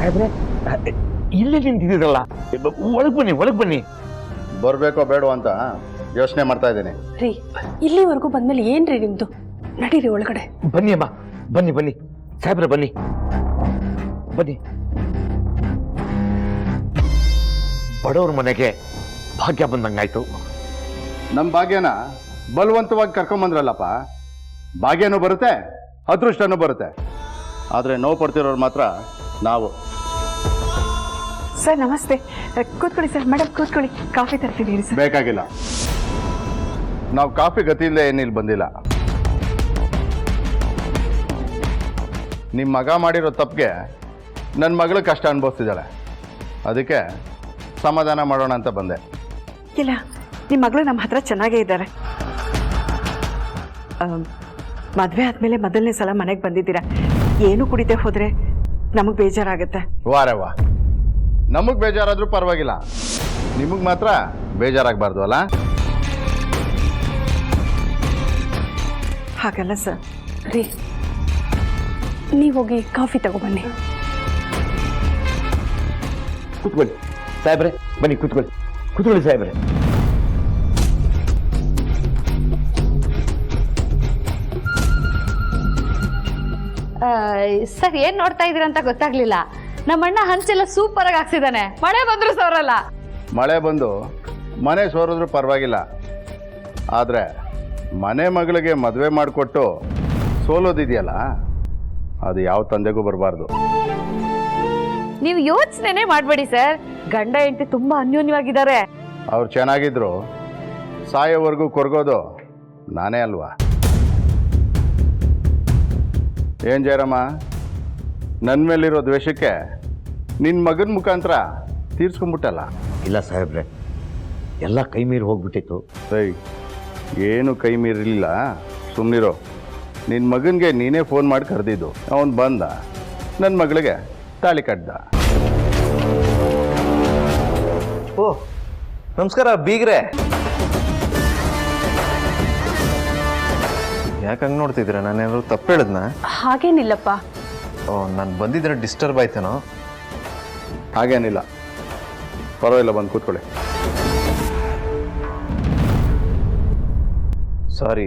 ಸಾಹೇಬ್ರೆ ಇಲ್ಲೇ ನಿಂತಿದ್ದೀರಲ್ಲ, ಒಳಗೆ ಬನ್ನಿ, ಒಳಗೆ ಬನ್ನಿ. ಬರಬೇಕೋ ಬೇಡೋ ಅಂತ ಯೋಚನೆ ಮಾಡ್ತಾ ಇದ್ದೀನಿ. ರೀ, ಇಲ್ಲಿವರೆಗೂ ಬಂದ್ಮೇಲೆ ಏನ್ರಿ ನಿಮ್ದು? ನಡೀರಿ ಒಳಗಡೆ. ಬನ್ನಿ ಅಮ್ಮ, ಬನ್ನಿ ಬನ್ನಿ ಸಾಹೇಬ್ರೆ, ಬನ್ನಿ ಬನ್ನಿ. ಬಡವ್ರ ಮನೆಗೆ ಭಾಗ್ಯ ಬಂದಂಗಾಯ್ತು. ನಮ್ಮ ಭಾಗ್ಯನ ಬಲವಂತವಾಗಿ ಕರ್ಕೊಂಬಂದ್ರಲ್ಲಪ್ಪ. ಭಾಗ್ಯನೂ ಬರುತ್ತೆ, ಅದೃಷ್ಟನೂ ಬರುತ್ತೆ. ಆದರೆ ನೋವು ಪಡ್ತಿರೋರು ಮಾತ್ರ ನಾವು. ಸರ್ ನಮಸ್ತೆ, ಕೂತ್ಕೊಳ್ಳಿ ಸರ್. ಮೇಡಮ್ ಕೂತ್ಕೊಳ್ಳಿ, ಕಾಫಿ ತರ್ತಿದ್ದೀರಿ ಸರ್. ಬೇಕಾಗಿಲ್ಲ, ನಾವು ಕಾಫಿ ಗತಿಯಿಲ್ಲದೆ ಏನಿಲ್ಲಿ ಬಂದಿಲ್ಲ. ನಿಮ್ಮ ಮಗ ಮಾಡಿರೋ ತಪ್ಪಿಗೆ ನನ್ನ ಮಗಳು ಕಷ್ಟ ಅನುಭವಿಸ್ತಿದ್ದಾಳೆ. ಅದಕ್ಕೆ ಸಮಾಧಾನ ಮಾಡೋಣ ಅಂತ ಬಂದೆ. ಇಲ್ಲ, ನಿಮ್ಮ ಮಗಳು ನಮ್ಮ ಹತ್ರ ಚೆನ್ನಾಗೇ ಇದ್ದಾರೆ. ಮದುವೆ ಆದಮೇಲೆ ಮೊದಲನೇ ಸಲ ಮನೆಗೆ ಬಂದಿದ್ದೀರಾ. ಏನು ಕುಡಿದೇ ಹೋದರೆ ನಮಗೆ ಬೇಜಾರಾಗುತ್ತೆ. ವಾರವ್ವ, ನಮಗೆ ಬೇಜಾರಾದರೂ ಪರವಾಗಿಲ್ಲ, ನಿಮಗೆ ಮಾತ್ರ ಬೇಜಾರಾಗಬಾರ್ದು ಅಲ್ಲ? ಹಾಗಲ್ಲ ಸರ್. ರೀ, ನೀವು ಹೋಗಿ ಕಾಫಿ ತಗೊಬನ್ನಿ. ಕೂತ್ಕೊಳ್ಳಿ ಸಾಹೇಬ್ರೆ, ಬನ್ನಿ ಕೂತ್ಕೊಳ್ಳಿ, ಕೂತ್ಕೊಳ್ಳಿ ಸಾಹೇಬ್ರೆ. ಸರ್, ಏನ್ ನೋಡ್ತಾ ಇದೀರ ಅಂತ ಗೊತ್ತಾಗ್ಲಿಲ್ಲ. ನಮ್ಮಣ್ಣ ಹಂಚೆಲ್ಲ ಸೂಪರ್ ಆಗಿ ಹಾಕ್ಸಿದಾನೆ. ಮಳೆ ಬಂದ್ರು ಸೋರಲ್ಲ. ಮಳೆ ಬಂದು ಮನೆ ಸೋರಿದ್ರೂ ಪರವಾಗಿಲ್ಲ, ಆದರೆ ಮನೆ ಮಗಳಿಗೆ ಮದುವೆ ಮಾಡಿಕೊಟ್ಟು ಸೋಲೋದಿದೆಯಲ್ಲ, ಅದು ಯಾವ ತಂದೆಗೂ ಬರಬಾರ್ದು. ನೀವು ಯೋಚನೆನೇ ಮಾಡಬೇಡಿ ಸರ್. ಗಂಡ ಹೆಂಡತಿ ತುಂಬಾ ಅನ್ಯೋನ್ಯವಾಗಿದ್ದಾರೆ. ಅವ್ರು ಚೆನ್ನಾಗಿದ್ರು ಸಾಯೋವರೆಗೂ ಕೊರಗೋದು ನಾನೇ ಅಲ್ವಾ? ಏನು ಜಯರಾಮ, ನನ್ನ ಮೇಲಿರೋ ದ್ವೇಷಕ್ಕೆ ನಿನ್ನ ಮಗನ ಮುಖಾಂತರ ತೀರ್ಸ್ಕೊಂಡ್ಬಿಟ್ಟಲ್ಲ? ಇಲ್ಲ ಸಾಹೇಬ್ರೆ, ಎಲ್ಲ ಕೈ ಮೀರಿ ಹೋಗ್ಬಿಟ್ಟಿತ್ತು. ಸೈ, ಏನು ಕೈ ಮೀರಿಲ್ಲ, ಸುಮ್ಮನಿರೋ. ನಿನ್ನ ಮಗನಿಗೆ ನೀನೇ ಫೋನ್ ಮಾಡಿ ಕರೆದಿದ್ದು. ಅವನು ಬಂದ, ನನ್ನ ಮಗಳಿಗೆ ತಾಳಿ ಕಟ್ದ. ಓ ನಮಸ್ಕಾರ ಬೀಗ್ರೆ. ಯಾಕೆ ಹಂಗೆ ನೋಡ್ತಿದ್ದೀರಾ? ನಾನೇನಾದ್ರು ತಪ್ಪು ಹೇಳಿದ್ನಾ? ಹಾಗೇನಿಲ್ಲಪ್ಪ. ಓ, ನಾನು ಬಂದಿದ್ರೆ ಡಿಸ್ಟರ್ಬ್ ಆಯ್ತೇನೋ? ಹಾಗೇನಿಲ್ಲ, ಪರವಾಗಿಲ್ಲ, ಬಂದು ಕೂತ್ಕೊಳ್ಳಿ. ಸಾರಿ,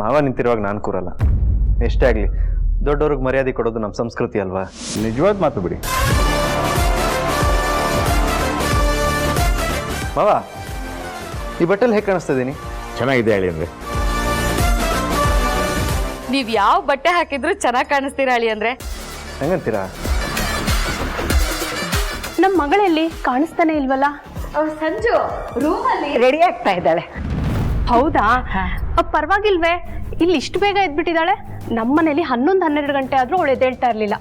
ಮಾವ ನಿಂತಿರುವಾಗ ನಾನು ಕೂರಲ್ಲ. ಎಷ್ಟೇ ಆಗಲಿ, ದೊಡ್ಡವ್ರಿಗೆ ಮರ್ಯಾದೆ ಕೊಡೋದು ನಮ್ಮ ಸಂಸ್ಕೃತಿ ಅಲ್ವಾ? ನಿಜವಾದ ಮಾತು ಬಿಡಿ. ಮಾವ, ಈ ಬಟ್ಟೆಲಿ ಹೇಗೆ ಕಾಣಿಸ್ತಾ ಇದ್ದೀನಿ? ಚೆನ್ನಾಗಿದೆ ಹೇಳಿ ಅಂದ್ರೆ. ನೀವ್ ಯಾವ ಬಟ್ಟೆ ಹಾಕಿದ್ರು ಚೆನ್ನಾಗಿ ಕಾಣಿಸ್ತೀರಾ ಅಳಿ ಅಂದ್ರೆ. ಹೆಂಗಂತೀರಾ? ನಮ್ಮ ಮಗಳಲ್ಲಿ ಕಾಣಿಸ್ತಾನೆ ಇಲ್ವಲ್ಲ? ಸಂಜು ರೂಮಲ್ಲಿ ರೆಡಿ ಆಗ್ತಾ ಇದ್ದಾಳೆ. ಹೌದಾ? ಪರವಾಗಿಲ್ವೇ? ಇಲ್ಲಿ ಇಷ್ಟು ಬೇಗ ಎದ್ಬಿಟ್ಟಿದ್ದಾಳೆ. ನಮ್ಮನೇಲಿ 11-12 ಗಂಟೆ ಆದ್ರೂ ಅವಳು ಎದ್ದೇಳ್ತಾ ಇರ್ಲಿಲ್ಲ.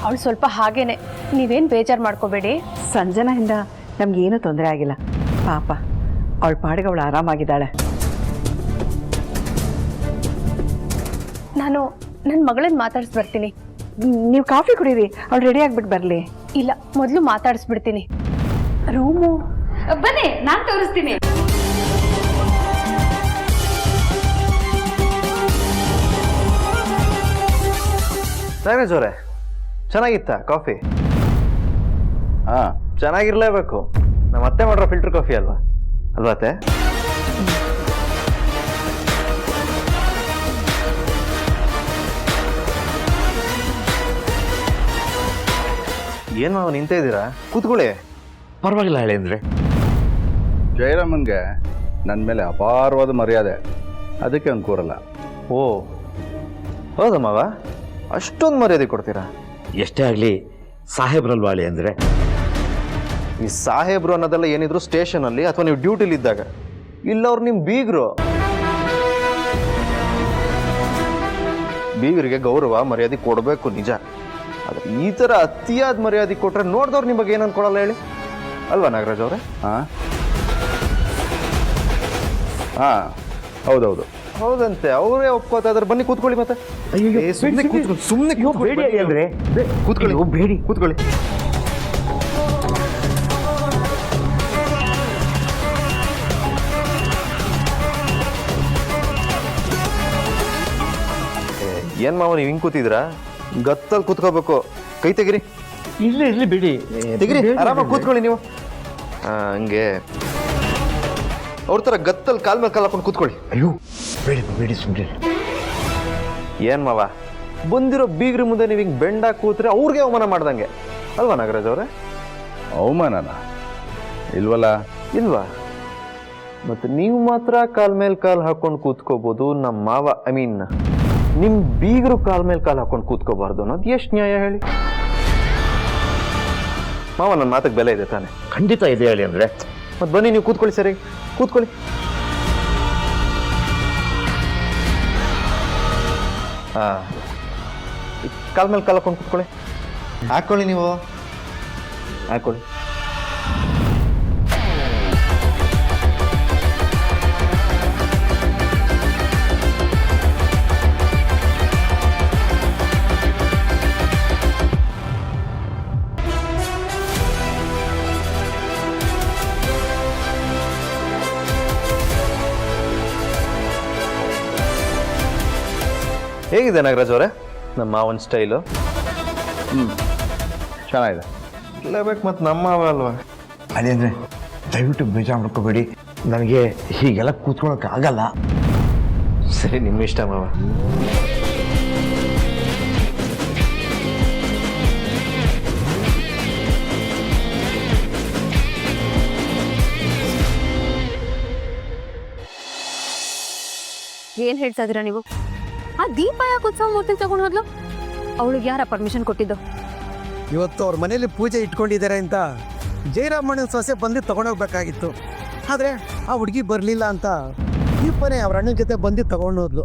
ಅವಳು ಸ್ವಲ್ಪ ಹಾಗೇನೆ, ನೀವೇನು ಬೇಜಾರು ಮಾಡ್ಕೋಬೇಡಿ. ಸಂಜನೆಯಿಂದ ನಮಗೇನು ತೊಂದರೆ ಆಗಿಲ್ಲ. ಪಾಪ, ಅವಳ ಪಾಡಿಗೆ ಅವಳು ಆರಾಮಾಗಿದ್ದಾಳೆ. ನಾನು ನನ್ನ ಮಗಳನ್ನ ಮಾತಾಡಿಸ್ಬರ್ತೀನಿ. ನೀವು ಕಾಫಿ ಕುಡೀರಿ, ಅವಳು ರೆಡಿ ಆಗ್ಬಿಟ್ಟು ಬರಲಿ. ಇಲ್ಲ, ಮೊದಲು ಮಾತಾಡಿಸ್ಬಿಡ್ತೀನಿ. ರೂಮು ಬನ್ನಿ, ನಾನ್ ತೋರಿಸ್ತೀನಿ. ನಾಗರಾಜ್ ಅವರೇ, ಚೆನ್ನಾಗಿತ್ತಾ ಕಾಫಿ? ಹಾಂ, ಚೆನ್ನಾಗಿರ್ಲೇಬೇಕು. ನಮ್ಮ ಅತ್ತೆ ಮಾಡಿರೋ ಫಿಲ್ಟರ್ ಕಾಫಿ ಅಲ್ವಾ ಅತ್ತೆ? ಏನು ಮಾವ ನಿಂತ ಇದ್ದೀರಾ? ಕೂತ್ಕೊಳ್ಳಿ. ಪರವಾಗಿಲ್ಲ ಹೇಳಿ ಅಂದ್ರೆ. ಜಯರಾಮನ್ಗೆ ನನ್ನ ಮೇಲೆ ಅಪಾರವಾದ ಮರ್ಯಾದೆ, ಅದಕ್ಕೆ ಅವ್ನು ಕೂರಲ್ಲ. ಓ ಹೌದಾ ಮಾವ, ಅಷ್ಟೊಂದು ಮರ್ಯಾದೆ ಕೊಡ್ತೀರಾ? ಎಷ್ಟೇ ಆಗಲಿ ಸಾಹೇಬ್ರಲ್ವಾ ಹೇಳಿ ಅಂದ್ರೆ. ಈ ಸಾಹೇಬ್ರು ಅನ್ನೋದೆಲ್ಲ ಏನಿದ್ರು ಸ್ಟೇಷನಲ್ಲಿ ಅಥವಾ ನೀವು ಡ್ಯೂಟಿಲಿ ಇದ್ದಾಗ. ಇಲ್ಲವ್ರು ನಿಮ್ಮ ಬೀಗರು. ಬೀಗರಿಗೆ ಗೌರವ ಮರ್ಯಾದೆ ಕೊಡಬೇಕು ನಿಜ. ಆದರೆ ಈ ಥರ ಅತಿಯಾದ ಮರ್ಯಾದೆ ಕೊಟ್ಟರೆ ನೋಡಿದವ್ರು ನಿಮ್ಮ ಬಗ್ಗೆ ಏನು ಅನ್ಕೊಳ್ಳಲ್ಲ ಹೇಳಿ ಅಲ್ವಾ ನಾಗರಾಜ್ ಅವರೇ? ಹಾಂ ಹಾಂ, ಹೌದೌದು. ಹೌದಂತೆ, ಅವರೇ ಒಪ್ಕೋತಾ ಇದ್ದಾರೆ. ಬನ್ನಿ ಕೂತ್ಕೊಳ್ಳಿ ಮತ್ತೆ. ಸುಮ್ಮನೆ ಬೇಡಿ ಅಂದ್ರೆ ಕೂತ್ಕೊಳ್ಳಿ. ಬೇಡಿ ಕೂತ್ಕೊಳ್ಳಿ. ಏನ್ ಮಾವ ನೀವು ಹಿಂಗೆ ಕೂತಿದ್ರಾ? ಗತ್ತಲ್ಲಿ ಕೂತ್ಕೋಬೇಕು. ಕೈ ತೆಗಿರಿ, ಇರ್ಲಿ ಬಿಡಿ. ತೆಗಿರಿ, ಆರಾಮಾಗಿ ಕೂತ್ಕೊಳ್ಳಿ ನೀವು. ಹಂಗೆ ಅವ್ರ ಥರ ಗತ್ತಲ್ಲಿ ಕಾಲ್ ಮೇಲೆ ಕಾಲ್ ಹಾಕೊಂಡು ಕೂತ್ಕೊಳ್ಳಿ. ಅಯ್ಯೋ ಬೇಡಿ ಸುಮ್ಮನೆ. ಏನ್ ಮಾವ, ಬಂದಿರೋ ಬೀಗ್ರ ಮುಂದೆ ನೀವು ಹಿಂಗೆ ಬೆಂಡ ಕೂತ್ರೆ ಅವ್ರಿಗೆ ಅವಮಾನ ಮಾಡ್ದಂಗೆ ಅಲ್ವಾ ನಾಗರಾಜ್ ಅವರೇ? ಅವಮಾನನ ಇಲ್ವಲ್ಲ? ಇಲ್ವಾ? ಮತ್ತೆ ನೀವು ಮಾತ್ರ ಕಾಲ್ ಮೇಲೆ ಕಾಲ್ ಹಾಕೊಂಡು ಕೂತ್ಕೋಬಹುದು, ನಮ್ಮ ಮಾವ ನಿಮ್ ಬೀಗರು ಕಾಲ್ ಮೇಲೆ ಕಾಲ್ ಹಾಕೊಂಡು ಕೂತ್ಕೋಬಾರ್ದು ಅನ್ನೋದು ಎಷ್ಟು ನ್ಯಾಯ ಹೇಳಿ? ಮಾವ, ನನ್ನ ಮಾತಕ್ಕೆ ಬೆಲೆ ಇದೆ ತಾನೆ? ಖಂಡಿತ ಇದೆ ಹೇಳಿ ಅಂದ್ರೆ. ಮತ್ತೆ ಬನ್ನಿ, ನೀವು ಕೂತ್ಕೊಳ್ಳಿ, ಸರಿ ಕೂತ್ಕೊಳ್ಳಿ. ಕಾಲ್ ಮೇಲೆ ಕಾಲ್ ಹಾಕೊಂಡು ಕೂತ್ಕೊಳ್ಳಿ. ಹಾಕೊಳ್ಳಿ, ನೀವು ಹಾಕೊಳ್ಳಿ. ಹೇಗಿದೆ ನಾಗರಾಜ್ ಅವರೇ ನಮ್ಮ ಮಾವನ ಸ್ಟೈಲು? ಚೆನ್ನಾಗಿದೆ. ಇಲ್ಲಬೇಕು, ಮತ್ತು ನಮ್ಮ ಮಾವ ಅಲ್ವಾ? ಅದೇ ಅಂದರೆ ದಯವಿಟ್ಟು ಬೇಜಾರು ಮಾಡ್ಕೋಬೇಡಿ, ನನಗೆ ಹೀಗೆಲ್ಲ ಕೂತ್ಕೊಳ್ಳೋಕೆ ಆಗಲ್ಲ. ಸರಿ, ನಿಮ್ಮ ಇಷ್ಟ ಮಾವ. ಏನ್ ಹೇಳ್ತಾ ಇದೀರಾ ನೀವು? ಆ ದೀಪ ಯಾಕೆ ಉತ್ಸವ ಮೂರ್ತಿ ತಗೊಂಡು ಹೋದ್ಲು? ಅವಳಿಗೆ ಯಾರ ಪರ್ಮಿಷನ್ ಕೊಟ್ಟಿದ್ದು? ಇವತ್ತು ಅವ್ರ ಮನೇಲಿ ಪೂಜೆ ಇಟ್ಕೊಂಡಿದ್ದಾರೆ ಅಂತ ಜಯರಾಮಣ್ಣನ ಸೊಸೆ ಬಂದು ತಗೊಂಡೋಗ್ಬೇಕಾಗಿತ್ತು. ಆದರೆ ಆ ಹುಡುಗಿ ಬರಲಿಲ್ಲ ಅಂತ ದೀಪನೇ ಅವ್ರ ಅಣ್ಣನ ಜೊತೆ ಬಂದು ತಗೊಂಡೋದ್ಲು.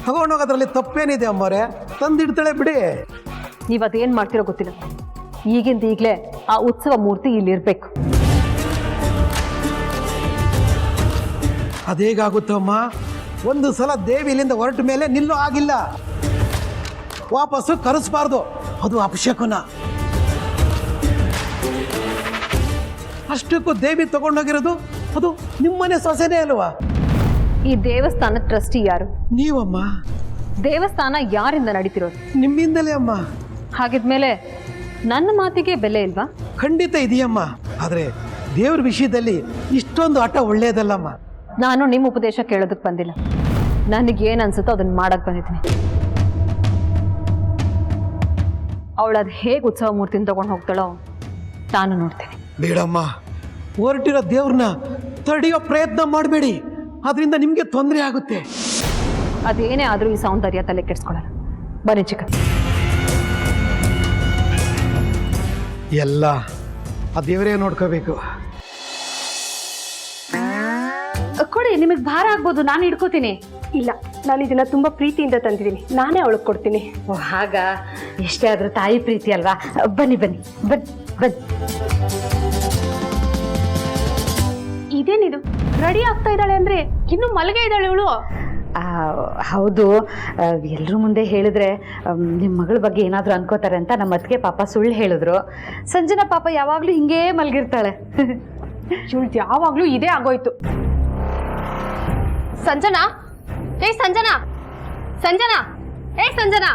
ತಗೊಂಡೋಗೋದ್ರಲ್ಲಿ ತಪ್ಪೇನಿದೆ ಅಮ್ಮವ್ರೆ, ತಂದಿಡ್ತಾಳೆ ಬಿಡಿ. ನೀವು ಅದೇನು ಮಾಡ್ತಿರೋ ಗೊತ್ತಿಲ್ಲ. ಈಗಿಂದ ಈಗಲೇ ಆ ಉತ್ಸವ ಮೂರ್ತಿ ಇಲ್ಲಿರ್ಬೇಕು. ಅದೇಗಾಗುತ್ತಮ್ಮ? ಒಂದು ಸಲ ದೇವಿ ಇಲ್ಲಿಂದ ಹೊರಟ ಮೇಲೆ ನಿಲ್ಲೋ ಆಗಿಲ್ಲ, ವಾಪಸ್ಸು ಕರೆಸ್ಬಾರ್ದು, ಅದು ಅಪಶಕುನ. ಅಷ್ಟಕ್ಕೂ ದೇವಿ ತಗೊಂಡೋಗಿರೋದು ಅದು ನಿಮ್ಮನೆ ಸೊಸೆನೇ ಅಲ್ವಾ? ಈ ದೇವಸ್ಥಾನ ಟ್ರಸ್ಟಿ ಯಾರು? ನೀವಮ್ಮ. ದೇವಸ್ಥಾನ ಯಾರಿಂದ ನಡೀತಿರೋದು? ನಿಮ್ಮಿಂದಲೇ ಅಮ್ಮ. ಹಾಗಿದ್ಮೇಲೆ ನನ್ನ ಮಾತಿಗೆ ಬೆಲೆ ಇಲ್ವಾ? ಖಂಡಿತ ಇದೆಯಮ್ಮ, ಆದರೆ ದೇವ್ರ ವಿಷಯದಲ್ಲಿ ಇಷ್ಟೊಂದು ಹಠ ಒಳ್ಳೆಯದಲ್ಲಮ್ಮ. ನಾನು ನಿಮ್ಮ ಉಪದೇಶ ಕೇಳೋದಕ್ಕೆ ಬಂದಿಲ್ಲ, ನನಗೇನು ಅನ್ಸುತ್ತೋ ಅದನ್ನ ಮಾಡಕ್ಕೆ ಬಂದಿದ್ದೀನಿ. ಅವಳದು ಹೇಗೆ ಉತ್ಸವ ಮೂರ್ತಿನ ತಗೊಂಡು ಹೋಗ್ತಾಳೋ ನಾನು ನೋಡ್ತೀನಿ. ಬೇಡಮ್ಮ, ಹೊರಟಿರೋ ದೇವ್ರನ್ನ ತಡೆಯೋ ಪ್ರಯತ್ನ ಮಾಡಬೇಡಿ, ಅದರಿಂದ ನಿಮಗೆ ತೊಂದರೆ ಆಗುತ್ತೆ. ಅದೇನೇ ಆದರೂ ಈ ಸೌಂದರ್ಯ ತಲೆ ಕೆಡಿಸ್ಕೊಳ್ಳಲ್ಲ. ಬನ್ನಿ ಚಿಕ್ಕ. ಎಲ್ಲ ಆ ದೇವರೇ ನೋಡ್ಕೋಬೇಕು. ಕೊಡಿ, ನಿಮಗೆ ಭಾರ ಆಗ್ಬೋದು, ನಾನು ಹಿಡ್ಕೋತೀನಿ. ಇಲ್ಲ, ನಾನು ಇದನ್ನ ತುಂಬಾ ಪ್ರೀತಿಯಿಂದ ತಂದಿದ್ದೀನಿ, ನಾನೇ ಅವಳಿಗೆ ಕೊಡ್ತೀನಿ. ಓ ಹಾಗ? ಎಷ್ಟೇ ಆದ್ರೂ ತಾಯಿ ಪ್ರೀತಿ ಅಲ್ವಾ? ಬನ್ನಿ ಬನ್ನಿ ಬನ್ನಿ ಬನ್ನಿ. ಇದೇನಿದು, ರೆಡಿ ಆಗ್ತಾ ಇದ್ದಾಳೆ ಅಂದ್ರೆ ಇನ್ನು ಮಲಗೆ ಇದ್ದಾಳೆ ಇವಳು? ಹೌದು, ಎಲ್ಲರ ಮುಂದೆ ಹೇಳಿದ್ರೆ ನಿಮ್ಮ ಮಗಳ ಬಗ್ಗೆ ಏನಾದರೂ ಅನ್ಕೋತಾರೆ ಅಂತ ನಮ್ಮ ಅತ್ತಿಗೆ ಪಾಪ ಸುಳ್ಳು ಹೇಳಿದ್ರು. ಸಂಜನಾ ಪಾಪ ಯಾವಾಗಲೂ ಹಿಂಗೇ ಮಲಗಿರ್ತಾಳೆ. ಇವಳು ಯಾವಾಗಲೂ ಇದೇ ಆಗೋಯ್ತು. ಸಂಜನಾ, ಏ ಸಂಜನಾ, ಸಂಜನಾ, ಏ ಸಂಜನಾ,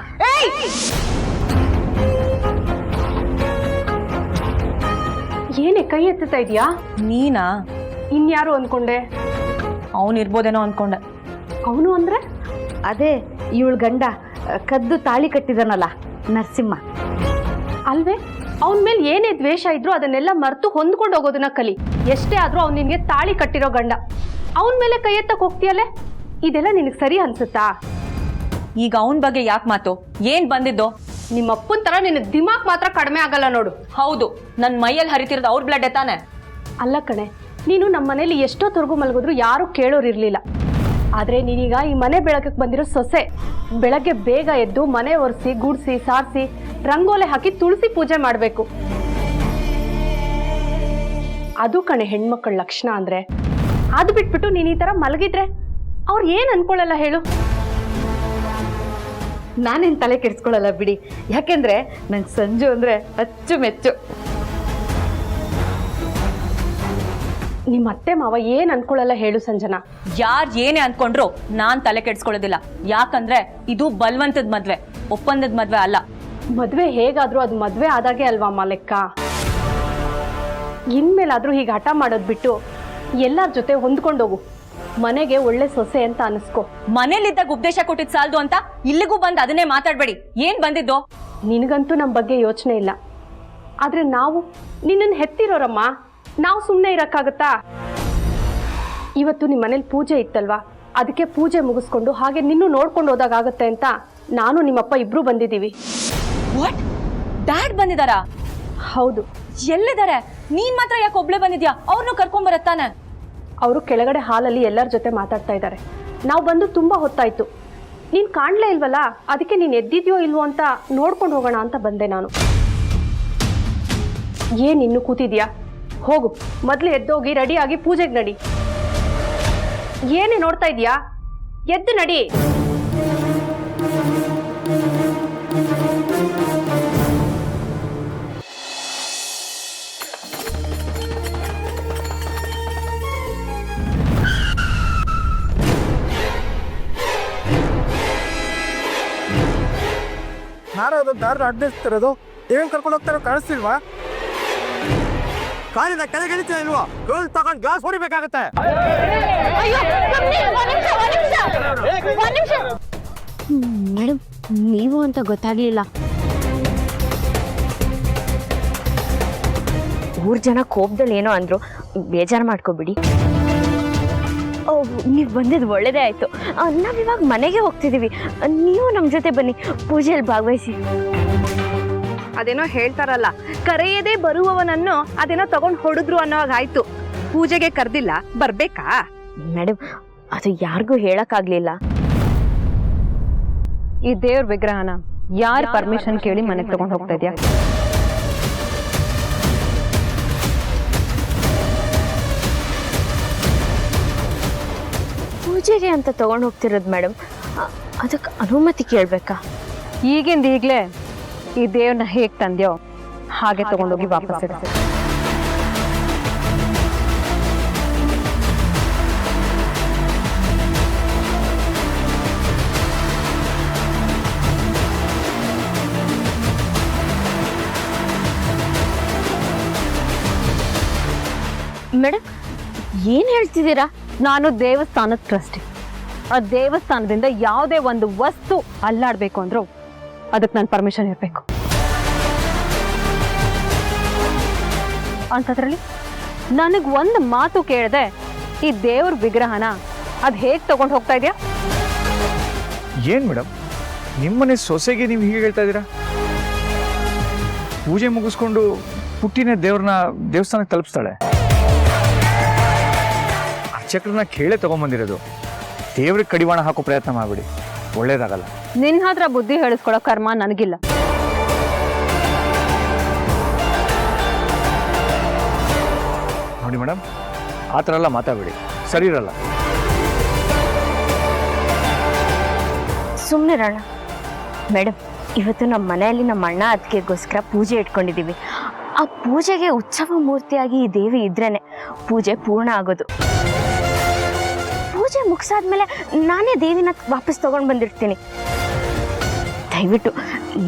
ಏನೇ ಕೈ ಎತ್ತುತ್ತಾ ಇದೀಯಾ? ನೀನಾ? ಇನ್ಯಾರು ಅನ್ಕೊಂಡೆ? ಅವನಿರ್ಬೋದೇನೋ ಅನ್ಕೊಂಡೆ. ಅವನು ಅಂದ್ರೆ? ಅದೇ ಇವಳು ಗಂಡ ಕದ್ದು ತಾಳಿ ಕಟ್ಟಿದನಲ್ಲ, ನರಸಿಂಹ. ಅಲ್ವೇ, ಅವನ ಮೇಲೆ ಏನೇ ದ್ವೇಷ ಇದ್ರು ಅದನ್ನೆಲ್ಲ ಮರೆತು ಹೊಂದ್ಕೊಂಡು ಹೋಗೋದನ್ನ ಕಲಿ. ಎಷ್ಟೇ ಆದ್ರೂ ಅವ್ನು ನಿನ್ಗೆ ತಾಳಿ ಕಟ್ಟಿರೋ ಗಂಡ, ಅವನ ಮೇಲೆ ಕೈ ಎತ್ತಕ್ಕೆ ಹೋಗ್ತೀಯಲ್ಲೇ, ಇದೆಲ್ಲ ನಿನಗೆ ಸರಿ ಅನ್ಸುತ್ತಾ? ಈಗ ಅವನ ಬಗ್ಗೆ ಯಾಕೆ ಮಾತು? ಏನ್ ಬಂದಿದ್ದು? ನಿಮ್ಮ ಅಪ್ಪನ ತರ ನಿನ್ನ ದಿಮಾಕ್ ಮಾತ್ರ ಕಡಿಮೆ ಆಗಲ್ಲ ನೋಡು. ಹೌದು, ನನ್ನ ಮೈಯಲ್ಲಿ ಹರಿತಿರೋದು ಅವ್ರ ಬ್ಲಡ್ ತಾನೆ. ಅಲ್ಲ ಕಣೆ, ನೀನು ನಮ್ಮ ಮನೇಲಿ ಎಷ್ಟೊತ್ತವರೆಗೂ ಮಲಗಿದ್ರು ಯಾರು ಕೇಳೋರಿರ್ಲಿಲ್ಲ. ಆದ್ರೆ ನೀನೀಗ ಈ ಮನೆ ಬೆಳಕಕ್ಕೆ ಬಂದಿರೋ ಸೊಸೆ. ಬೆಳಗ್ಗೆ ಬೇಗ ಎದ್ದು ಮನೆ ಒರೆಸಿ ಗುಡಿಸಿ ಸಾರಿಸಿ ರಂಗೋಲೆ ಹಾಕಿ ತುಳಸಿ ಪೂಜೆ ಮಾಡಬೇಕು. ಅದು ಕಣೆ ಹೆಣ್ಮಕ್ಳ ಲಕ್ಷಣ ಅಂದ್ರೆ. ಅದು ಬಿಟ್ಬಿಟ್ಟು ನೀನು ಈ ತರ ಮಲಗಿದ್ರೆ ಅವ್ರು ಏನ್ ಅನ್ಕೊಳ್ಳಲ್ಲ ಹೇಳು? ನಾನೇನು ತಲೆ ಕೆಡಿಸ್ಕೊಳ್ಳಲ್ಲ ಬಿಡಿ, ಯಾಕೆಂದ್ರೆ ನಂಗೆ ಸಂಜು ಅಂದ್ರೆ ಅಚ್ಚುಮೆಚ್ಚು. ನಿಮ್ಮ ಅತ್ತೆ ಮಾವ ಏನು ಅನ್ಕೊಳ್ಳಲ್ಲ ಹೇಳು ಸಂಜನಾ. ಯಾರ್ ಏನೇ ಅನ್ಕೊಂಡ್ರು ನಾನ್ ತಲೆ ಕೆಡ್ಸ್ಕೊಳ್ಳೋದಿಲ್ಲ. ಯಾಕಂದ್ರೆ ಇದು ಬಲ್ವಂತದ ಮದ್ವೆ, ಒಪ್ಪಂದದ ಮದ್ವೆ ಅಲ್ಲ. ಮದುವೆ ಹೇಗಾದ್ರೂ ಅದು ಮದುವೆ ಆದಾಗೆ ಅಲ್ವಮ್ಮ ಲೆಕ್ಕ. ಇನ್ಮೇಲಾದ್ರೂ ಹೀಗೆ ಹಠ ಮಾಡೋದು ಬಿಟ್ಟು ಎಲ್ಲರ ಜೊತೆ ಹೊಂದ್ಕೊಂಡೋಗು. ಮನೆಗೆ ಒಳ್ಳೆ ಸೊಸೆ ಅಂತ ಅನಿಸ್ಕೊ. ಮನೇಲಿದ್ದಾಗ ಉಪದೇಶ ಕೊಟ್ಟಿದ್ ಸಾಲ್ದು ಅಂತ ಇಲ್ಲಿಗೂ ಬಂದು ಅದನ್ನೇ ಮಾತಾಡ್ಬೇಡಿ. ಏನ್ ಬಂದಿದ್ದು? ನಿನಗಂತೂ ನಮ್ಮ ಬಗ್ಗೆ ಯೋಚನೆ ಇಲ್ಲ, ಆದ್ರೆ ನಾವು ನಿನ್ನನ್ನು ಹೆತ್ತಿರೋರಮ್ಮ, ನಾವು ಸುಮ್ಮನೆ ಇರೋಕ್ಕಾಗತ್ತಾ? ಇವತ್ತು ನಿಮ್ಮ ಮನೇಲಿ ಪೂಜೆ ಇತ್ತಲ್ವಾ, ಅದಕ್ಕೆ ಪೂಜೆ ಮುಗಿಸ್ಕೊಂಡು ಹಾಗೆ ನಿನ್ನೂ ನೋಡ್ಕೊಂಡು ಹೋದಾಗತ್ತೆ ಅಂತ ನಾನು ನಿಮ್ಮಪ್ಪ ಇಬ್ರು ಬಂದಿದ್ದೀವಿ. ವಾಟ್? ಡ್ಯಾಡ್ ಬಂದಿದಾರಾ? ಹೌದು. ಎಲ್ಲಿದ್ದಾರೆ? ನೀನ್ ಮಾತ್ರ ಯಾಕೆ ಒಬ್ಳೆ ಬಂದಿದ್ಯಾ? ಅವ್ರನ್ನೂ ಕರ್ಕೊಂಬರತ್ತಾನೆ. ಅವರು ಕೆಳಗಡೆ ಹಾಲಲ್ಲಿ ಎಲ್ಲರ ಜೊತೆ ಮಾತಾಡ್ತಾ ಇದ್ದಾರೆ. ನಾವು ಬಂದು ತುಂಬ ಹೊತ್ತಾಯ್ತು, ನೀನು ಕಾಣಲೇ ಇಲ್ವಲ್ಲ, ಅದಕ್ಕೆ ನೀನು ಎದ್ದಿದ್ಯೋ ಇಲ್ವೋ ಅಂತ ನೋಡ್ಕೊಂಡು ಹೋಗೋಣ ಅಂತ ಬಂದೆ ನಾನು. ಏನು ಇನ್ನು ಕೂತಿದ್ಯಾ? ಹೋಗು, ಮೊದಲು ಎದ್ದೋಗಿ ರೆಡಿಯಾಗಿ ಪೂಜೆಗೆ ನಡಿ. ಏನೇ ನೋಡ್ತಾ ಇದೀಯಾ? ಎದ್ದು ನಡಿ. ಯಾರಾದ್ರು ದಾರ ಅಡ್ಡಿಸ್ತಿರೋದು? ಏನ್ ಕರ್ಕೊಂಡು ಹೋಗ್ತಾರೋ ಕಾಣಿಸ್ತಿಲ್ವಾ? ಕಾಲಿನ ಕೆಳಗೆ ಇಳಿತಾ ಇಲ್ವಾ? ಗೋಲ್ ತಗೊಂಡು ಗ್ಲಾಸ್ ಹೊಡಿಬೇಕಾಗತ್ತೆ. ಮೇಡಮ್, ನೀವು ಅಂತ ಗೊತ್ತಾಗ್ಲಿಲ್ಲ. ಊರ್ ಜನ ಕೋಪದಲ್ಲಿ ಏನೋ ಅಂದ್ರು, ಬೇಜಾರು ಮಾಡ್ಕೋಬಿಡಿ. ನೀವು ಬಂದಿದ್ದು ಒಳ್ಳೇದೇ ಆಯ್ತು. ನಾವಿವಾಗ ಮನೆಗೆ ಹೋಗ್ತಿದ್ದೀವಿ, ನೀವು ನಮ್ಮ ಜೊತೆ ಬನ್ನಿ, ಪೂಜೆಯಲ್ಲಿ ಭಾಗವಹಿಸಿ. ಅದೇನೋ ಹೇಳ್ತಾರಲ್ಲ, ಕರೆಯದೇ ಬರುವವನನ್ನು ಅದೇನೋ ತಗೊಂಡು ಹೊಡೆದ್ರು ಅನ್ನೋ ಹಾಗಾಯ್ತು. ಪೂಜೆಗೆ ಕರೆದಿಲ್ಲ, ಬರ್ಬೇಕಾ? ಮೇಡಮ್, ಅದು ಯಾರಿಗೂ ಹೇಳಕ್ಕಾಗ್ಲಿಲ್ಲ. ಈ ದೇವ್ರ ವಿಗ್ರಹನ ಯಾರು ಪರ್ಮಿಷನ್ ಕೇಳಿ ಮನೆಗೆ ತಗೊಂಡು ಹೋಗ್ತಾ ಇದ್ಯಾ? ಪೂಜೆಗೆ ಅಂತ ತಗೊಂಡು ಹೋಗ್ತಿರೋದು ಮೇಡಮ್, ಅದಕ್ಕೆ ಅನುಮತಿ ಕೇಳಬೇಕಾ? ಈಗಿಂದ ಈಗಲೇ ಈ ದೇವ್ರನ್ನ ಹೇಗೆ ತಂದ್ಯೋ ಹಾಗೆ ತಗೊಂಡೋಗಿ ವಾಪಸ್ ಇಡ್ತೀವಿ. ಮೇಡಮ್, ಏನು ಹೇಳ್ತಿದ್ದೀರಾ? ನಾನು ದೇವಸ್ಥಾನದ ಟ್ರಸ್ಟಿ. ಆ ದೇವಸ್ಥಾನದಿಂದ ಯಾವುದೇ ಒಂದು ವಸ್ತು ಅಲ್ಲಾಡಬೇಕು ಅಂದ್ರೂ ಅದಕ್ಕೆ ನನ್ನ ಪರ್ಮಿಷನ್ ಇರಬೇಕು. ಅಂಥದ್ರಲ್ಲಿ ನನಗೆ ಒಂದು ಮಾತು ಕೇಳದೆ ಈ ದೇವ್ರ ವಿಗ್ರಹನ ಅದು ಹೇಗೆ ತಗೊಂಡು ಹೋಗ್ತಾ ಇದೆಯಾ? ಏನು ಮೇಡಮ್, ನಿಮ್ಮನೆ ಸೊಸೆಗೆ ನೀವು ಹೀಗೆ ಹೇಳ್ತಾ ಇದ್ದೀರಾ? ಪೂಜೆ ಮುಗಿಸ್ಕೊಂಡು ಪುಟ್ಟಿನ ದೇವ್ರನ್ನ ದೇವಸ್ಥಾನಕ್ಕೆ ತಲುಪಿಸ್ತಾಳೆ. ಅರ್ಚಕರನ್ನ ಕೇಳೇ ತಗೊಂಬಂದಿರೋದು. ದೇವ್ರಿಗೆ ಕಡಿವಾಣ ಹಾಕೋ ಪ್ರಯತ್ನ ಮಾಡಿಬಿಡಿ, ಒಳ್ಳೇದಾಗಲ್ಲ. ನಿನ್ನ ಹತ್ರ ಬುದ್ಧಿ ಹೇಳಿಸ್ಕೊಳ್ಳೋ ಕರ್ಮ ನನಗಿಲ್ಲ. ನೋಡಿ ಮೇಡಮ್, ಆ ಥರ ಎಲ್ಲ ಮಾತಾಡಬೇಡಿ, ಸರಿ ಇರಲ್ಲ. ಸುಮ್ಮನೆ ರಣ ಮೇಡಮ್, ಇವತ್ತು ನಮ್ಮ ಮನೆಯಲ್ಲಿ ನಮ್ಮ ಅಣ್ಣ ಅದಕ್ಕೆಗೋಸ್ಕರ ಪೂಜೆ ಇಟ್ಕೊಂಡಿದ್ದೀವಿ. ಆ ಪೂಜೆಗೆ ಉತ್ಸವ ಮೂರ್ತಿಯಾಗಿ ಈ ದೇವಿ ಇದ್ರೇನೆ ಪೂಜೆ ಪೂರ್ಣ ಆಗೋದು. ಪೂಜೆ ಮುಗಿಸಾದ್ಮೇಲೆ ನಾನೇ ದೇವಿನ ವಾಪಸ್ ತಗೊಂಡು ಬಂದಿರ್ತೀನಿ. ದಯವಿಟ್ಟು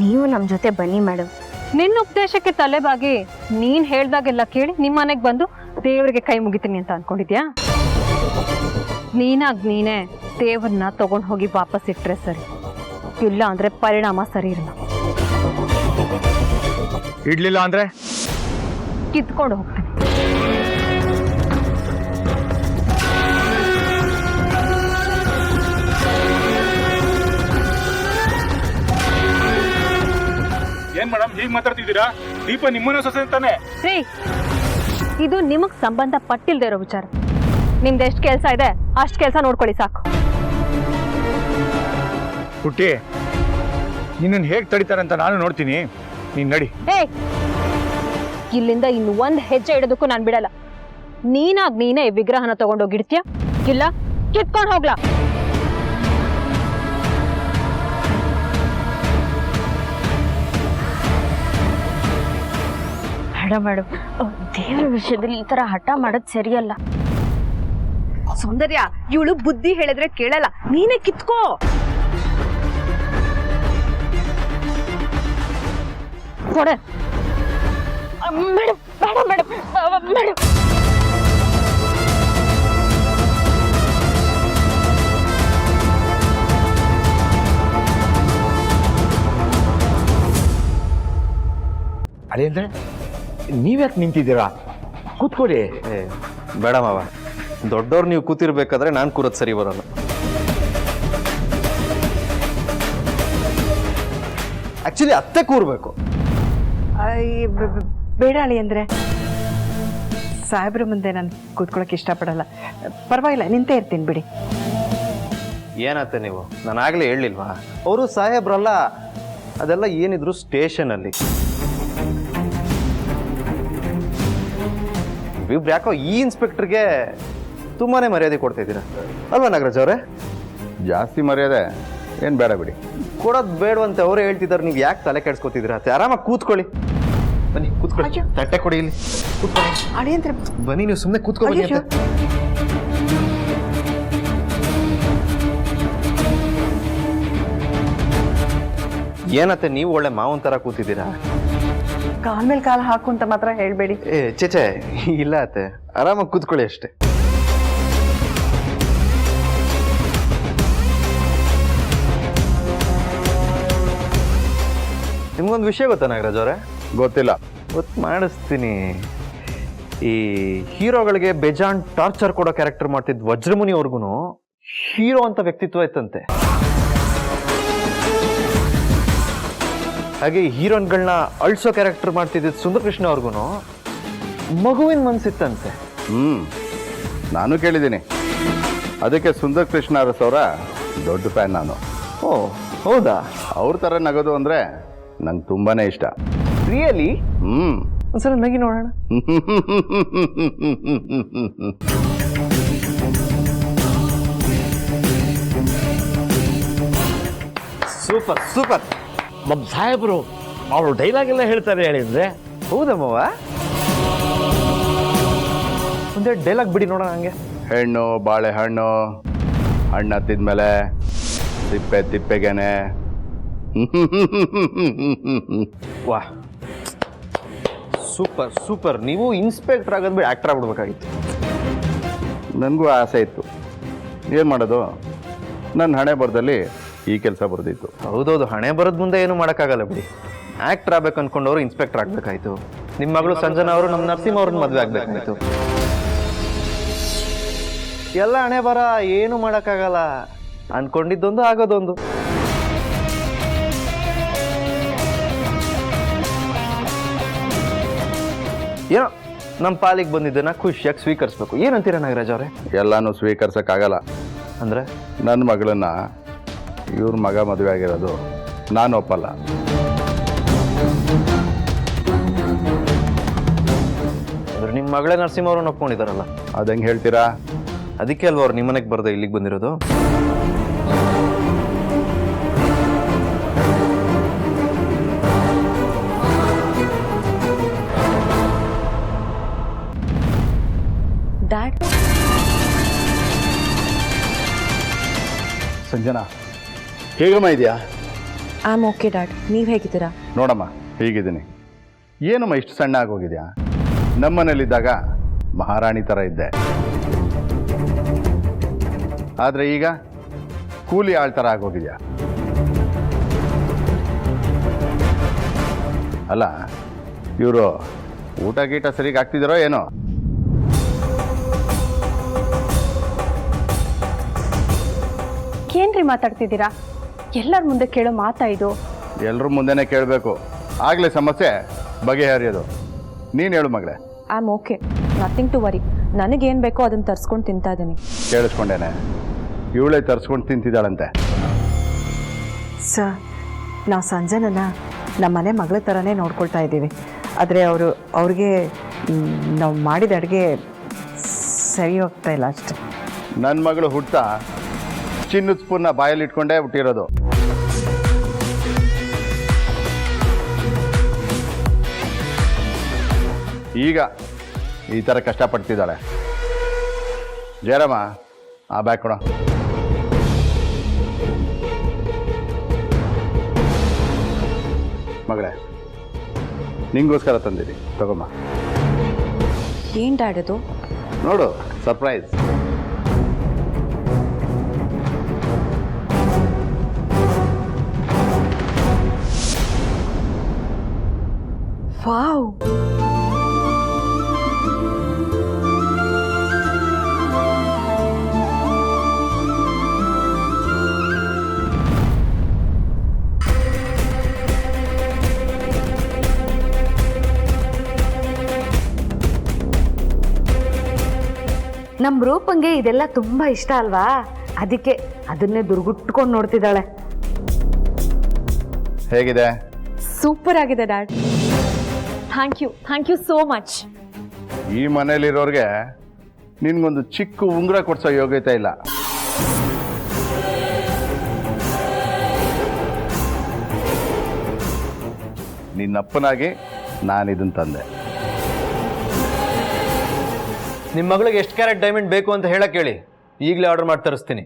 ನೀವು ನಮ್ಮ ಜೊತೆ ಬನ್ನಿ ಮೇಡಮ್. ನಿನ್ನ ಉಪದೇಶಕ್ಕೆ ತಲೆಬಾಗಿ ನೀನು ಹೇಳ್ದಾಗೆಲ್ಲ ಕೇಳಿ ನಿಮ್ಮ ಮನೆಗೆ ಬಂದು ದೇವರಿಗೆ ಕೈ ಮುಗಿತೀನಿ ಅಂತ ಅನ್ಕೊಂಡಿದ್ಯಾ? ನೀನೇ ದೇವ್ರನ್ನ ತಗೊಂಡು ಹೋಗಿ ವಾಪಸ್ ಇಟ್ಟರೆ ಸರಿ, ಇಲ್ಲ ಅಂದರೆ ಪರಿಣಾಮ ಸರಿ ಇರಲ್ಲ. ಇಡ್ಲಿಲ್ಲ ಅಂದರೆ ಕಿತ್ಕೊಂಡು ಹೋಗ್ತೀನಿ. ಏನ್ ಮೇಡಮ್ ಹೀಗೆ ಮಾತಾಡ್ತಿದ್ದೀರಾ? ದೀಪ ನಿಮ್ಮನೆ ಸೊಸೆ ಅಂತಾನೆ. ರೀ, ಇದು ನಿಮಗ್ ಸಂಬಂಧ ಪಟ್ಟಿಲ್ದೇ ಇರೋ ವಿಚಾರ. ನಿಮ್ದು ಎಷ್ಟು ಕೆಲಸ ಇದೆ ಅಷ್ಟು ಕೆಲಸ ನೋಡ್ಕೊಳ್ಳಿ ಸಾಕು. ಪುಟ್ಟಿ, ನಿನ್ನನ್ನು ಹೇಗೆ ತಡಿತಾರೆ ಅಂತ ನಾನು ನೋಡ್ತೀನಿ, ನೀನು ನಡಿ. ಇಲ್ಲಿಂದ ಇನ್ನು ಒಂದು ಹೆಜ್ಜೆ ಇಡೋದಕ್ಕೂ ನಾನು ಬಿಡಲ್ಲ. ನೀನೇ ವಿಗ್ರಹನ ತಗೊಂಡೋಗಿಡ್ತೀಯ, ಇಲ್ಲ ಕಿತ್ಕೊಂಡು ಹೋಗ್ಲಾ? ಬೇಡ ಮೇಡಮ್, ದೇವ್ರ ವಿಷಯದಲ್ಲಿ ಈ ಥರ ಹಠ ಮಾಡೋದು ಸರಿಯಲ್ಲ. ಸೌಂದರ್ಯ, ಇವಳು ಬುದ್ಧಿ ಹೇಳಿದ್ರೆ ಕೇಳಲ್ಲ, ನೀನೇ ಕಿತ್ಕೋ. ಕೊಡೆ ಮೇಡಮ್, ಬೇಡ ಮೇಡಮ್, ಮೇಡಮ್. ಅದೇ ಅಂದ್ರೆ ನೀವ್ಯಾಕೆ ನಿಂತಿದ್ದೀರಾ? ಕೂತ್ಕೊಳ್ಳಿ. ಏ ಬೇಡ ಮಾವ, ದೊಡ್ಡವ್ರು ನೀವು ಕೂತಿರ್ಬೇಕಾದ್ರೆ ನಾನು ಕೂರೋದು ಸರಿ ಬರಲ್ಲ. ಆಕ್ಚುಲಿ ಅತ್ತೆ ಕೂರ್ಬೇಕು. ಬೇಡ ಅಳಿ ಅಂದರೆ ಸಾಹೇಬ್ರ ಮುಂದೆ ನಾನು ಕೂತ್ಕೊಳ್ಳೋಕೆ ಇಷ್ಟಪಡಲ್ಲ. ಪರವಾಗಿಲ್ಲ, ನಿಂತೇ ಇರ್ತೀನಿ ಬಿಡಿ. ಏನತ್ತೆ ನೀವು, ನಾನು ಆಗಲೇ ಹೇಳಲಿಲ್ವಾ, ಅವರು ಸಾಹೇಬ್ರಲ್ಲ, ಅದೆಲ್ಲ ಏನಿದ್ರು ಸ್ಟೇಷನಲ್ಲಿ. ಇವ್ರು ಯಾಕೋ ಈ ಇನ್ಸ್ಪೆಕ್ಟರ್ಗೆ ತುಂಬಾನೇ ಮರ್ಯಾದೆ ಕೊಡ್ತಾ ಇದ್ದೀರಾ ಅಲ್ವಾ ನಾಗರಾಜ್ ಅವರೇ? ಜಾಸ್ತಿ ಮರ್ಯಾದೆ ಏನು ಬೇಡ ಬಿಡಿ. ಕೊಡೋದು ಬೇಡವಂತೆ ಅವರೇ ಹೇಳ್ತಿದ್ದಾರೆ, ನೀವು ಯಾಕೆ ತಲೆ ಕೆಡ್ಸ್ಕೊತಿದ್ದೀರಾ? ಆರಾಮಾಗಿ ಕೂತ್ಕೊಳ್ಳಿ. ಬನ್ನಿ ಕೂತ್ಕೊಳ್ಳಿ, ತಟ್ಟೆ ಕೊಡಿ ಇಲ್ಲಿ ಕೂತ್ಕೊಳ್ಳಿ. ಅಳಿ ಅಂದರೆ ಬನ್ನಿ, ನೀವು ಸುಮ್ಮನೆ ಕೂತ್ಕೊಳ್ಳಿ ಅಂತ. ಏನತ್ತೆ ನೀವು ಒಳ್ಳೆ ಮಾವನ್ ತರ ಕೂತಿದ್ದೀರಾ? ಕಾಲ್ ಮೇಲೆ ಕಾಲು ಹಾಕು ಅಂತ ಮಾತ್ರ ಹೇಳಬೇಡಿ. ಏ ಚೇಚೆ ಇಲ್ಲ ಅತ್ತೆ, ಆರಾಮಾಗಿ ಕೂತ್ಕೊಳ್ಳಿ ಅಷ್ಟೇ. ನಿಮ್ಗೊಂದು ವಿಷಯ ಗೊತ್ತಾ ನಾಗರಾಜ್ ಅವರೇ? ಗೊತ್ತಿಲ್ಲ. ಗೊತ್ತು ಮಾಡಿಸ್ತೀನಿ. ಈ ಹೀರೋಗಳಿಗೆ ಬೇಜಾನ್ ಟಾರ್ಚರ್ ಕೊಡೋ ಕ್ಯಾರೆಕ್ಟರ್ ಮಾಡ್ತಿದ್ದ ವಜ್ರಮುನಿ ಅವ್ರಿಗೂ ಹೀರೋ ಅಂತ ವ್ಯಕ್ತಿತ್ವ ಇತ್ತಂತೆ. ಹಾಗೆ ಹೀರೋಯಿನ್ಗಳನ್ನ ಅಳ್ಸೋ ಕ್ಯಾರೆಕ್ಟರ್ ಮಾಡ್ತಿದ್ದ ಸುಂದರಕೃಷ್ಣ ಅವ್ರಿಗೂ ಮಗುವಿನ ಮನ್ಸಿತ್ತಂತೆ. ನಾನು ಕೇಳಿದ್ದೀನಿ. ಅದಕ್ಕೆ ಸುಂದರ್ ಕೃಷ್ಣ ಅರಸ್ ಅವರ ದೊಡ್ಡ ಫ್ಯಾನ್ ನಾನು. ಓ ಹೌದಾ? ಅವ್ರ ಥರ ನಗೋದು ಅಂದರೆ ನಂಗೆ ತುಂಬಾ ಇಷ್ಟ. ರಿಯಲಿ? ಒಂದ್ಸಲ ನಗಿ ನೋಡೋಣ. Super super. ನಮ್ಮ ಸಾಹೇಬರು ಅವರು ಡೈಲಾಗ್ ಎಲ್ಲ ಹೇಳ್ತಾರೆ ಹೇಳಿದ್ರೆ. ಹೌದಮ್ಮವ, ಒಂದೇ ಡೈಲಾಗ್ ಬಿಡಿ ನೋಡೋಣ ಹಂಗೆ. ಹೆಣ್ಣು ಬಾಳೆಹಣ್ಣು, ಹಣ್ಣು ಹತ್ತಿದ್ಮೇಲೆ ತಿಪ್ಪೆ ತಿಪ್ಪೆಗೆನೆ. ವಾಹ್, ಸೂಪರ್ ಸೂಪರ್. ನೀವು ಇನ್ಸ್ಪೆಕ್ಟರ್ ಆಗೋದು ಬಿಡಿ ಆಕ್ಟರ್ ಆಗ್ಬಿಡ್ಬೇಕಾಗಿತ್ತು. ನನಗೂ ಆಸೆ ಇತ್ತು, ಏನು ಮಾಡೋದು, ನನ್ನ ಹಣೆ ಬರದಲ್ಲಿ ಈ ಕೆಲಸ ಬರೆದಿತ್ತು. ಹೌದೌದು, ಹಣೆ ಬರೋದ್ ಮುಂದೆ ಏನು ಮಾಡೋಕ್ಕಾಗಲ್ಲ ಬಿಡಿ. ಆಕ್ಟರ್ ಆಗ್ಬೇಕು ಅನ್ಕೊಂಡವ್ರು ಇನ್ಸ್ಪೆಕ್ಟರ್ ಆಗ್ಬೇಕಾಯ್ತು. ನಿಮ್ಮ ಮಗಳು ಸಂಜನಾ ಅವರು ನಮ್ಮ ನರಸಿಂಹ ಅವ್ರನ್ನ ಮದುವೆ ಆಗ್ಬೇಕಾಯ್ತು. ಎಲ್ಲ ಹಣೆ ಬರ, ಏನು ಮಾಡೋಕ್ಕಾಗಲ್ಲ. ಅನ್ಕೊಂಡಿದ್ದೊಂದು ಆಗೋದೊಂದು. ಏನೋ ನಮ್ಮ ಪಾಲಿಗೆ ಬಂದಿದ್ದನ್ನ ಖುಷಿಯಾಗಿ ಸ್ವೀಕರಿಸ್ಬೇಕು. ಏನಂತೀರ ನಾಗರಾಜ್ ಅವರೇ? ಎಲ್ಲಾನು ಸ್ವೀಕರಿಸೋಕ್ಕಾಗಲ್ಲ. ಅಂದರೆ ನನ್ನ ಮಗಳನ್ನ ಇವ್ರ ಮಗ ಮದುವೆ ಆಗಿರೋದು ನಾನು ಒಪ್ಪಲ್ಲ. ಅಂದ್ರೆ ನಿಮ್ಮ ಮಗಳೇ ನರಸಿಂಹ ಅವ್ರನ್ನ ಒಪ್ಕೊಂಡಿದ್ದಾರಲ್ಲ, ಅದು ಹೆಂಗೆ ಹೇಳ್ತೀರಾ? ಅದಕ್ಕೆ ಅಲ್ವ ಅವ್ರು ನಿಮ್ಮನೆಗೆ ಬರದೆ ಇಲ್ಲಿಗೆ ಬಂದಿರೋದು? ಡ್ಯಾಡ್, ಸಂಜನಾ ಹೇಗಮ್ಮ ಇದೆಯಾ? ಐ ಆಮ್ ಓಕೆ ಡ್ಯಾಡ್, ನೀವು ಹೇಗಿದ್ದೀರಾ? ನೋಡಮ್ಮ ಹೇಗಿದ್ದೀನಿ. ಏನಮ್ಮ ಇಷ್ಟು ಸಣ್ಣ ಆಗೋಗಿದ್ಯಾ? ನಮ್ಮನೇಲಿದ್ದಾಗ ಮಹಾರಾಣಿ ಥರ ಇದ್ದೆ, ಆದರೆ ಈಗ ಕೂಲಿ ಆಳ್ ಥರ ಆಗೋಗಿದ್ಯಾ. ಅಲ್ಲ, ಇವರು ಊಟ ಗೀಟ ಸರಿಗೆ ಆಗ್ತಿದ್ದಾರೋ ಏನೋ? ಏನ್ರಿ ಮಾತಾಡ್ತಿದ್ದೀರಾ? ಎಲ್ಲರ ಮುಂದೆ ಕೇಳೋ ಮಾತಾ ಇದು? ಎಲ್ಲರೂ ಮುಂದೆನೇ ಕೇಳಬೇಕು, ಆಗಲೇ ಸಮಸ್ಯೆ ಬಗೆಹರಿಯೋದು. ನೀನು ಹೇಳು ಮಗಳೇ. I am okay, nothing to worry. ನನಗೇನು ಬೇಕೋ ಅದನ್ನು ತರಿಸ್ಕೊಂಡು ತಿಂತಾ ಇದ್ದೀನಿ. ಕೇಳಿಸ್ಕೊಂಡೇನೆ, ಇವಳೇ ತರಿಸ್ಕೊಂಡು ತಿಂತಿದ್ದಾಳಂತೆ. ಸರ್, ನಾವು ಸಂಜನನ್ನ ನಮ್ಮ ಮನೆ ಮಗಳ ಥರನೇ ನೋಡ್ಕೊಳ್ತಾ ಇದ್ದೀವಿ. ಆದರೆ ಅವ್ರಿಗೆ ನಾವು ಮಾಡಿದ ಅಡುಗೆ ಸರಿ ಹೋಗ್ತಾ ಇಲ್ಲ ಅಷ್ಟೆ. ನನ್ನ ಮಗಳು ಹುಟ್ತಾ ಚಿನ್ನದ ಸ್ಪೂನ್ನ ಬಾಯಲ್ಲಿ ಇಟ್ಕೊಂಡೇ ಹುಟ್ಟಿರೋದು. ಈಗ ಈ ಥರ ಕಷ್ಟಪಡ್ತಿದ್ದಾಳೆ. ಜಯರಾಮ, ಆ ಬ್ಯಾಗ್ ಕೊಡ. ಮಗಳೇ, ನಿಂಗೋಸ್ಕರ ತಂದಿರಿ, ತಗೊಮ್ಮ. ಏನ್ ಡ್ಯಾಡ್ ಇದು? ನೋಡು, ಸರ್ಪ್ರೈಸ್. ವಾವ್, ನಮ್ಮ ರೂಪಂಗೆ ಇದೆಲ್ಲ ತುಂಬ ಇಷ್ಟ ಅಲ್ವಾ, ಅದಕ್ಕೆ ಅದನ್ನೇ ದುರ್ಗುಟ್ಕೊಂಡು ನೋಡ್ತಿದ್ದಾಳೆ. ಹೇಗಿದೆ? ಸೂಪರ್ ಆಗಿದೆ dad. Thank you so much. ಈ ಮನೇಲಿರೋರ್ಗೆ ನಿನ್ಗೊಂದು ಚಿಕ್ಕ ಉಂಗುರ ಕೊಡ್ಸೋ ಯೋಗ್ಯತೆ ಇಲ್ಲ. ನಿನ್ನಪ್ಪನಾಗಿ ನಾನಿದನ್ನು ತಂದೆ. ನಿಮ್ಮ ಮಗಳಿಗೆ ಎಷ್ಟು ಕ್ಯಾರೆಟ್ ಡೈಮಂಡ್ ಬೇಕು ಅಂತ ಹೇಳಕ್ಕೆ ಹೇಳಿ, ಈಗಲೇ ಆರ್ಡರ್ ಮಾಡಿ ತರಿಸ್ತೀನಿ.